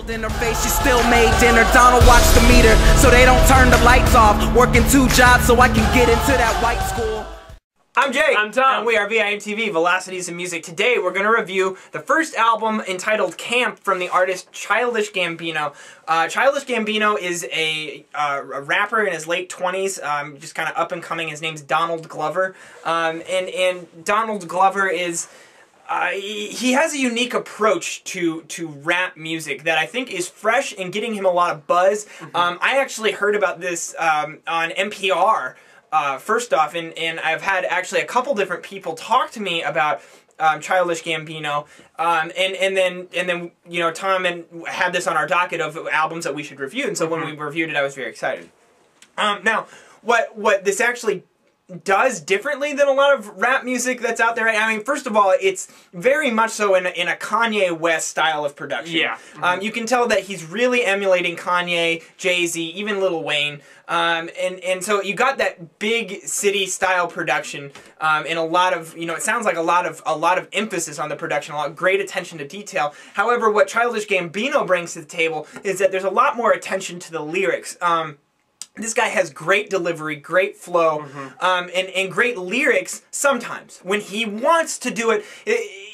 smiled in her face, she still made dinner. Donald watched the meter so they don't turn the lights off. Working 2 jobs so I can get into that white school. I'm Jay. I'm Tom. And we are VIMTV, Velocities and Music. Today we're going to review the first album entitled Camp from the artist Childish Gambino. Childish Gambino is a rapper in his late 20s, just kind of up and coming. His name's Donald Glover. And Donald Glover is... he has a unique approach to rap music that I think is fresh and getting him a lot of buzz. I actually heard about this on NPR. First off, and I've had actually a couple different people talk to me about Childish Gambino, and then you know, Tom had this on our docket of albums that we should review, and so when we reviewed it, I was very excited. Now, what this actually does differently than a lot of rap music that's out there. I mean, first of all, it's very much so in a Kanye West style of production. Yeah. You can tell that he's really emulating Kanye, Jay-Z, even Lil Wayne. And so you got that big city style production, and a lot of, you know, it sounds like a lot of emphasis on the production, a lot of great attention to detail. However, what Childish Gambino brings to the table is that there's a lot more attention to the lyrics. This guy has great delivery, great flow, and great lyrics sometimes. When he wants to do it,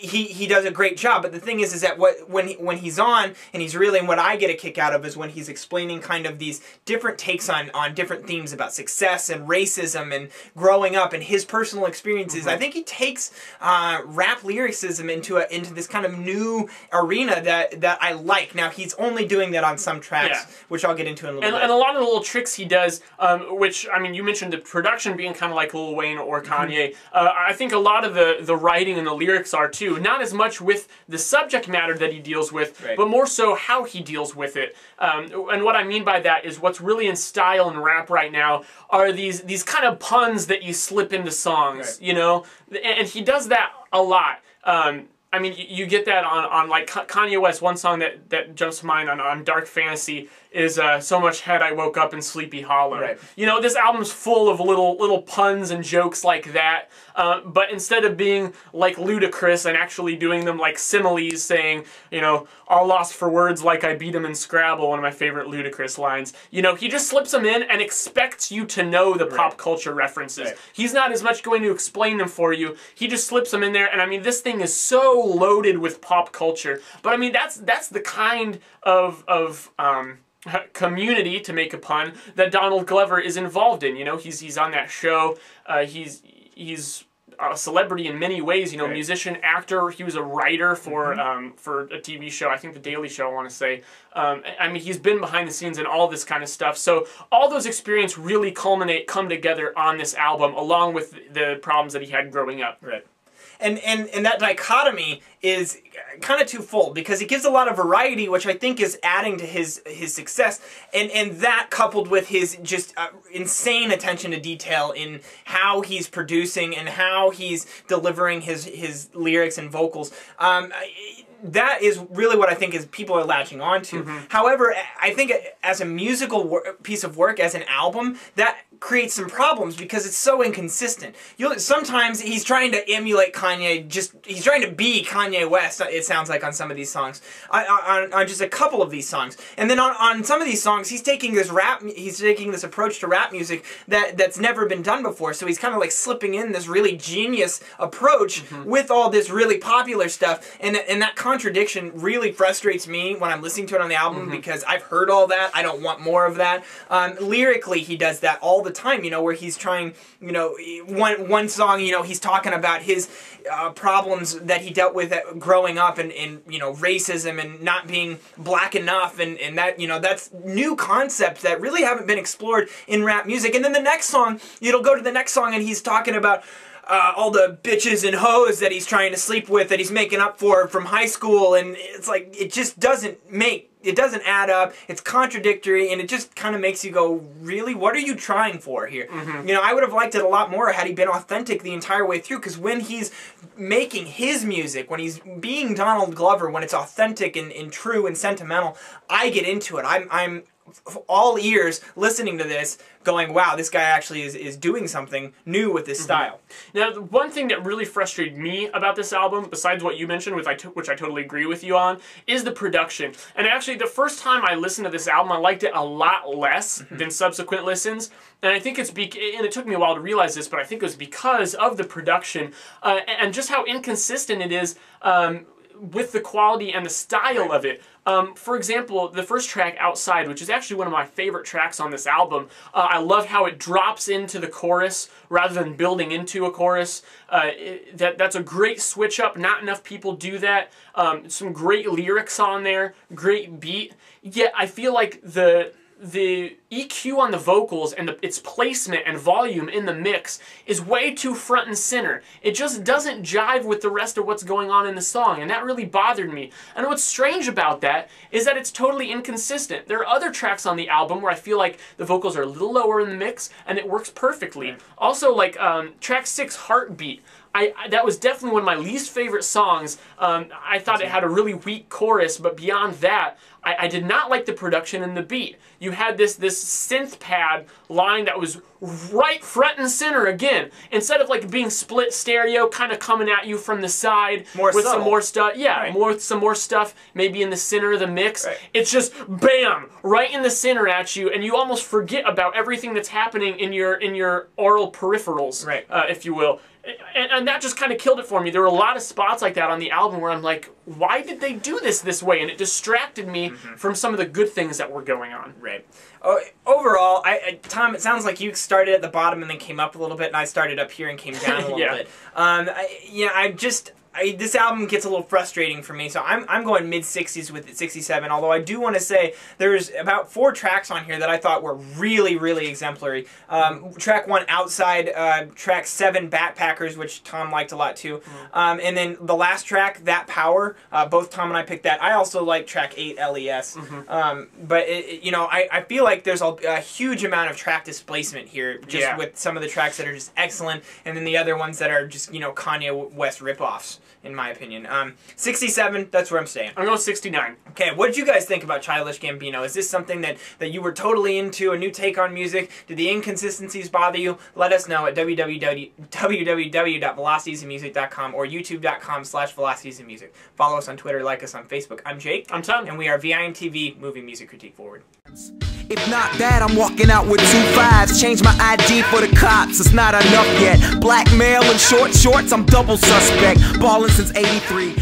he does a great job. But the thing is that when he's on, and he's really, and what I get a kick out of is when he's explaining kind of these different takes on different themes about success and racism and growing up and his personal experiences. I think he takes rap lyricism into this kind of new arena that I like. Now, he's only doing that on some tracks, which I'll get into in a little bit. And a lot of the little tricks he does, which, I mean, you mentioned the production being kind of like Lil Wayne or Kanye. I think a lot of the writing and the lyrics are too. Not as much with the subject matter that he deals with, but more so how he deals with it. And what I mean by that is what's really in style in rap right now are these kind of puns that you slip into songs, you know? And he does that a lot. I mean, you get that on like Kanye West. One song that jumps to mind on Dark Fantasy is So Much Head I Woke Up in Sleepy Hollow. You know, this album's full of little puns and jokes like that, but instead of being like ludicrous and actually doing them like similes, saying, you know, all lost for words like I beat him in Scrabble, one of my favorite ludicrous lines. You know, he just slips them in and expects you to know the pop culture references. He's not as much going to explain them for you. He just slips them in there, and I mean, this thing is so loaded with pop culture. But I mean, that's the kind of community, to make a pun, that Donald Glover is involved in. You know, he's on that show. He's a celebrity in many ways. You know, musician, actor. He was a writer for a TV show. I think The Daily Show, I want to say. I mean, he's been behind the scenes and all this kind of stuff. So all those experiences really come together on this album, along with the problems that he had growing up. And that dichotomy is kind of twofold, because he gives a lot of variety, which I think is adding to his success, and that coupled with his just insane attention to detail in how he's producing and how he's delivering his lyrics and vocals. That is really what I think is people are latching onto. However, I think as a musical piece of work, as an album, that creates some problems because it's so inconsistent. Sometimes he's trying to emulate Kanye, he's trying to be Kanye West, it sounds like, on some of these songs, on just a couple of these songs. And then on some of these songs, he's taking this approach to rap music that's never been done before. So he's kind of like slipping in this really genius approach with all this really popular stuff, and that contradiction really frustrates me when I'm listening to it on the album, because I've heard all that. I don't want more of that. Lyrically, he does that all the time, you know, where he's trying, you know, one song, you know, he's talking about his problems that he dealt with growing up, and you know, racism and not being black enough, and that, you know, that's new concepts that really haven't been explored in rap music. And then the next song, it'll go to the next song, and he's talking about all the bitches and hoes that he's trying to sleep with, that he's making up for from high school, and it's like, it just doesn't add up, it's contradictory, and it just kind of makes you go, really, what are you trying for here? You know, I would have liked it a lot more had he been authentic the entire way through, because when he's making his music, when he's being Donald Glover, when it's authentic and true and sentimental, I get into it. all ears listening to this going, wow, this guy actually is doing something new with this style. Now, the one thing that really frustrated me about this album, besides what you mentioned, which I totally agree with you on, is the production. And actually, the first time I listened to this album, I liked it a lot less than subsequent listens. And I think it's and it took me a while to realize this, but I think it was because of the production and just how inconsistent it is with the quality and the style of it. For example, the first track, Outside, which is actually one of my favorite tracks on this album, I love how it drops into the chorus rather than building into a chorus. That's a great switch up. Not enough people do that. Some great lyrics on there, great beat. Yet I feel like the EQ on the vocals and its placement and volume in the mix is way too front and center. It just doesn't jive with the rest of what's going on in the song, and that really bothered me. And what's strange about that is that it's totally inconsistent. There are other tracks on the album where I feel like the vocals are a little lower in the mix, and it works perfectly. Also, like track 6, Heartbeat. That was definitely one of my least favorite songs. I thought it had a really weak chorus, but beyond that, I did not like the production and the beat. You had this synth pad line that was right front and center again. Instead of like being split stereo, kind of coming at you from the side with some more stuff. Yeah, some more stuff maybe in the center of the mix. It's just bam, right in the center at you, and you almost forget about everything that's happening in your aural peripherals, if you will. And that just kind of killed it for me. There were a lot of spots like that on the album where I'm like, why did they do this way? And it distracted me from some of the good things that were going on. Right. Overall, Tom, it sounds like you started at the bottom and then came up a little bit, and I started up here and came down a little bit. This album gets a little frustrating for me, so I'm going mid-60s with it, 67, although I do want to say there's about 4 tracks on here that I thought were really, really exemplary. Track 1, Outside, track 7, Backpackers, which Tom liked a lot too, and then the last track, That Power, both Tom and I picked that. I also like track 8, L.E.S, but I feel like there's a huge amount of track displacement here, just with some of the tracks that are just excellent, and then the other ones that are just, Kanye West ripoffs, in my opinion. 67, that's where I'm staying. I'm going 69. Okay, what did you guys think about Childish Gambino? Is this something that you were totally into, a new take on music? Did the inconsistencies bother you? Let us know at www.velocitiesandmusic.com or youtube.com/velocitiesandmusic. Follow us on Twitter, like us on Facebook. I'm Jake. I'm Tom. And we are VIMTV, Moving Music Critique Forward. If not that, I'm walking out with 2 5s. Change my ID for the cops, it's not enough yet. Blackmail and short shorts, I'm double suspect. Ballin' since '83.